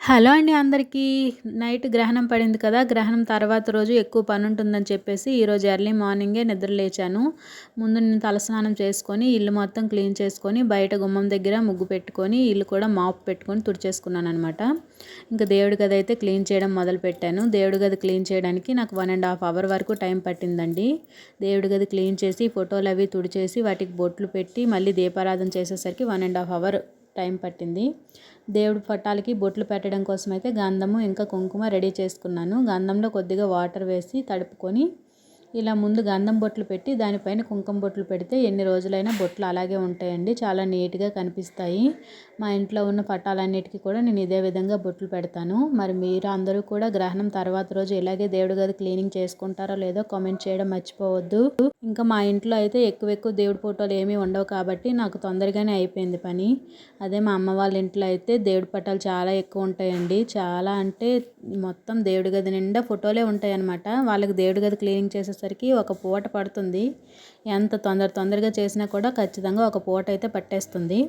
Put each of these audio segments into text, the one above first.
Hello అండి అందరికీ. Night గ్రహణం పడింది కదా! గ్రహణం తర్వాత రోజు ఎక్కువ పనుంటుందని చెప్పేసి ఈరోజు ఎర్లీ మార్నింగే నిద్ర లేచాను. ముందు నేను తలస్నానం చేసుకొని, ఇల్లు మొత్తం క్లీన్ చేసుకొని, బయట గుమ్మం దగ్గర ముగ్గు పెట్టుకొని, ఇల్లు కూడా మాప్ పెట్టుకొని తుడిచేసుకున్నాననమాట. ఇంకా దేవుడి గది అయితే క్లీన్ చేయడం మొదలుపెట్టాను. దేవుడి గది క్లీన్ చేయడానికి నాకు 1½ అవర్ వరకు టైం పట్టిందండి. దేవుడి గది క్లీన్ చేసి, ఫోటోలు అవి తుడిచేసి, వాటికి బొట్లు పెట్టి, మళ్ళీ దీపారాధన చేసేసరికి 1½ అవర్ టైం పట్టింది. దేవుడి పటాలకి బొట్లు పెట్టడం కోసం అయితే గంధము ఇంకా కుంకుమ రెడీ చేసుకున్నాను. గంధంలో కొద్దిగా వాటర్ వేసి తడుపుకొని ఇలా ముందు గంధం బొట్లు పెట్టి దానిపైన కుంకుమ బొట్లు పెడితే ఎన్ని రోజులైనా బొట్లు అలాగే ఉంటాయండి. చాలా నీట్గా కనిపిస్తాయి. మా ఇంట్లో ఉన్న పటాలన్నిటికీ కూడా నేను ఇదే విధంగా బొట్లు పెడతాను. మరి మీరు అందరూ కూడా గ్రహణం తర్వాత రోజు ఇలాగే దేవుడి గది క్లీనింగ్ చేసుకుంటారో లేదో కామెంట్ చేయడం మర్చిపోవద్దు. ఇంకా మా ఇంట్లో అయితే ఎక్కువ దేవుడి ఫోటోలు ఏమీ ఉండవు కాబట్టి నాకు తొందరగానే అయిపోయింది పని. అదే మా అమ్మ వాళ్ళ ఇంట్లో అయితే దేవుడి పటాలు చాలా ఎక్కువ ఉంటాయండి. చాలా అంటే మొత్తం దేవుడి గది నిండా ఫోటోలే ఉంటాయి అన్నమాట. వాళ్ళకి దేవుడి గది క్లీనింగ్ చేసేసరికి ఒక పూట పడుతుంది. ఎంత తొందరగా చేసినా కూడా ఖచ్చితంగా ఒక పూట అయితే పట్టేస్తుంది.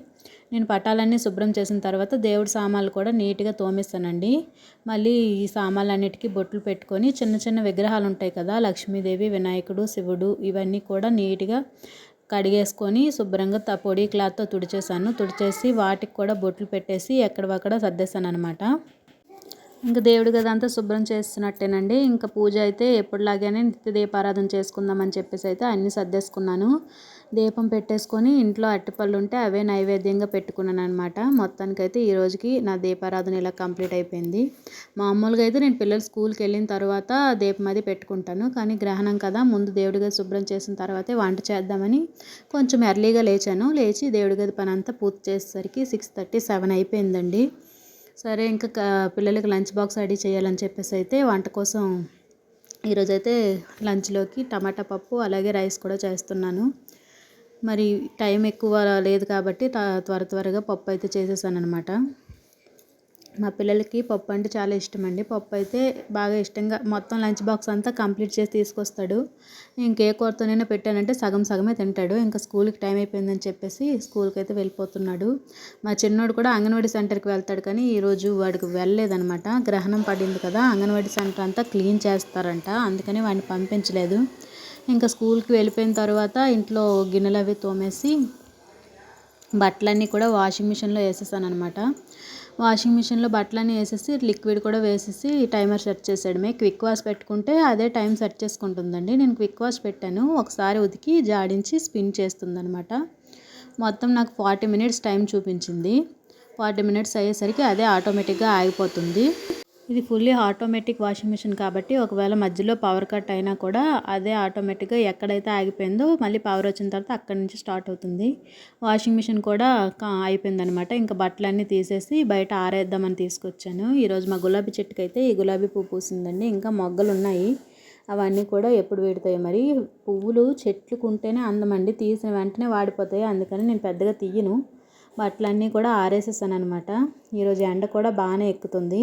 నేను పటాలన్నీ శుభ్రం చేసిన తర్వాత దేవుడి సామాన్లు కూడా నీట్గా తోమేస్తానండి. మళ్ళీ ఈ సామాన్లన్నిటికీ బొట్లు పెట్టుకొని చిన్న విగ్రహాలు ఉంటాయి కదా, లక్ష్మీదేవి, వినాయకుడు, శివుడు, ఇవన్నీ కూడా నీట్గా కడిగేసుకొని శుభ్రంగా పొడి క్లాత్తో తుడిచేసి వాటికి కూడా బొట్లు పెట్టేసి ఎక్కడవక్కడ సర్దేశాను అనమాట. ఇంకా దేవుడి గది అంతా శుభ్రం చేస్తున్నట్టేనండి. ఇంకా పూజ అయితే ఎప్పటిలాగానే నిత్య దీపారాధన చేసుకుందామని చెప్పేసి అయితే అన్నీ సర్దేసుకున్నాను. దీపం పెట్టేసుకొని ఇంట్లో అరటిపళ్ళు ఉంటే అవే నైవేద్యంగా పెట్టుకున్నాను అనమాట. మొత్తానికైతే ఈ రోజుకి నా దీపారాధన ఇలా కంప్లీట్ అయిపోయింది. మామూలుగా అయితే నేను పిల్లలు స్కూల్కి వెళ్ళిన తర్వాత దీపం అది పెట్టుకుంటాను. కానీ గ్రహణం కదా, ముందు దేవుడి గది శుభ్రం చేసిన తర్వాతే వంట చేద్దామని కొంచెం ఎర్లీగా లేచి దేవుడి గది పని అంతా పూర్తి చేసేసరికి 6:30, 7 అయిపోయిందండి. సరే ఇంకా పిల్లలకి లంచ్ బాక్స్ రెడీ చేయాలని చెప్పేసి అయితే వంట కోసం ఈరోజైతే లంచ్లోకి టమాటా పప్పు అలాగే రైస్ కూడా చేస్తున్నాను. మరి టైం ఎక్కువ లేదు కాబట్టి త్వరగా పప్పు అయితే చేసేసాను అనమాట. మా పిల్లలకి పప్పు అంటే చాలా ఇష్టం అండి. పప్పు అయితే బాగా ఇష్టంగా మొత్తం లంచ్ బాక్స్ అంతా కంప్లీట్ చేసి తీసుకొస్తాడు. ఇంకే కూరతోనైనా పెట్టానంటే సగమే తింటాడు. ఇంకా స్కూల్కి టైం అయిపోయిందని చెప్పేసి స్కూల్కి అయితే వెళ్ళిపోతున్నాడు. మా చిన్నోడు కూడా అంగన్వాడీ సెంటర్కి వెళ్తాడు కానీ ఈరోజు వాడికి వెళ్ళలేదనమాట. గ్రహణం పడింది కదా, అంగన్వాడీ సెంటర్ అంతా క్లీన్ చేస్తారంట, అందుకని వాడిని పంపించలేదు. ఇంకా స్కూల్కి వెళ్ళిపోయిన తర్వాత ఇంట్లో గిన్నెలు అవి తోమేసి బట్టలన్నీ కూడా వాషింగ్ మిషన్లో వేసేసాను అనమాట. వాషింగ్ మిషన్లో బట్టలన్నీ వేసేసి లిక్విడ్ కూడా వేసేసి టైమర్ సెట్ చేసేయడమే. క్విక్ వాష్ పెట్టుకుంటే అదే టైం సెట్ చేసుకుంటుందండి. నేను క్విక్ వాష్ పెట్టాను, ఒకసారి ఉతికి జాడించి స్పిన్ చేస్తుందనమాట. మొత్తం నాకు 40 మినిట్స్ టైం చూపించింది. 40 మినిట్స్ అయ్యేసరికి అదే ఆటోమేటిక్గా ఆగిపోతుంది. ఇది ఫుల్లీ ఆటోమేటిక్ వాషింగ్ మిషన్ కాబట్టి ఒకవేళ మధ్యలో పవర్ కట్ అయినా కూడా అదే ఆటోమేటిక్గా ఎక్కడైతే ఆగిపోయిందో మళ్ళీ పవర్ వచ్చిన తర్వాత అక్కడి నుంచి స్టార్ట్ అవుతుంది. వాషింగ్ మిషన్ కూడా అయిపోయిందనమాట. ఇంకా బట్టలన్నీ తీసేసి బయట ఆరేద్దామని తీసుకొచ్చాను. ఈరోజు మా గులాబీ చెట్టుకి అయితే ఈ గులాబీ పువ్వు పూసిందండి. ఇంకా మొగ్గలు ఉన్నాయి, అవన్నీ కూడా ఎప్పుడు పెడతాయి మరి. పువ్వులు చెట్లుకుంటేనే అందమండి, తీసిన వెంటనే వాడిపోతాయి, అందుకని నేను పెద్దగా తీయను. బట్టలన్నీ కూడా ఆరేసేసాను అనమాట. ఈరోజు ఎండ కూడా బాగానే ఎక్కుతుంది.